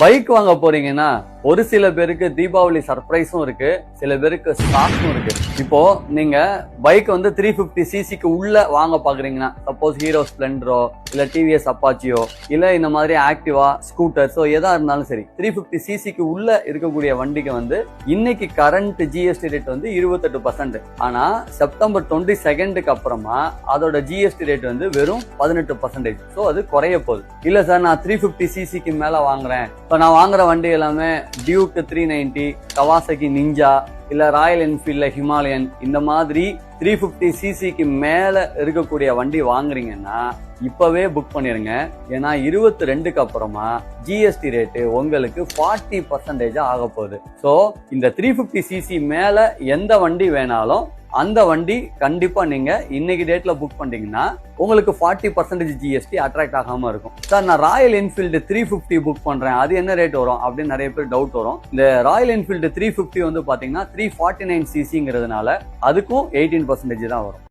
Bike வாங்க போறீங்கன்னா ஒரு சில பேருக்கு தீபாவளி சர்ப்ரைஸும் இருக்கு, சில பேருக்கு ஸ்டாக்கும் இருக்கு. இப்போ நீங்க பைக் வந்து 350 சிசிக்கு உள்ள வாங்க பாக்குறீங்கன்னா, சப்போஸ் ஹீரோ ஸ்பிளெண்டரோ இல்ல டிவிஎஸ் அப்பாச்சியோ இல்ல இந்த மாதிரி ஆக்டிவா ஸ்கூட்டர்ஸோ எதா இருந்தாலும் சரி, 350 சிசிக்கு உள்ள இருக்கக்கூடிய வண்டிக்கு வந்து இன்னைக்கு கரண்ட் ஜிஎஸ்டி ரேட் வந்து 28%. ஆனா செப்டம்பர் 22க்கு அப்புறமா அதோட ஜிஎஸ்டி ரேட் வந்து வெறும் 18%. ஸோ அது குறைய போகுது. இல்ல சார், நான் 350 சிசிக்கு மேல வாங்குறேன், இப்போ நான் வாங்குற வண்டி எல்லாமே டியூக் 390, கவாசகி நிஞ்சா இல்ல ராயல் என்ஃபீல்ட்ல ஹிமாலயன், இந்த மாதிரி 350 சிசிக்கு மேல இருக்கக்கூடிய வண்டி வாங்குறீங்கன்னா இப்பவே புக் பண்ணிருங்க. ஏன்னா 22க்கு அப்புறமா ஜிஎஸ்டி ரேட்டு உங்களுக்கு 40% ஆக போகுது. சோ இந்த 350 சிசி மேல எந்த வண்டி வேணாலும் அந்த வண்டி கண்டிப்பா நீங்க இன்னைக்கு டேட்ல புக் பண்ணீங்கன்னா உங்களுக்கு 40% ஜிஎஸ்டி அட்ராக்ட் ஆகாம இருக்கும். சார், நான் ராயல் என்ஃபீல்டு 350 புக் பண்றேன், அது என்ன ரேட் வரும் அப்படின்னு நிறைய பேர் டவுட் வரும். இந்த ராயல் என்ஃபீல்டு 350 வந்து பாத்தீங்கன்னா 349 சிசிங்கிறதுனால அதுக்கும் 18% தான் வரும்.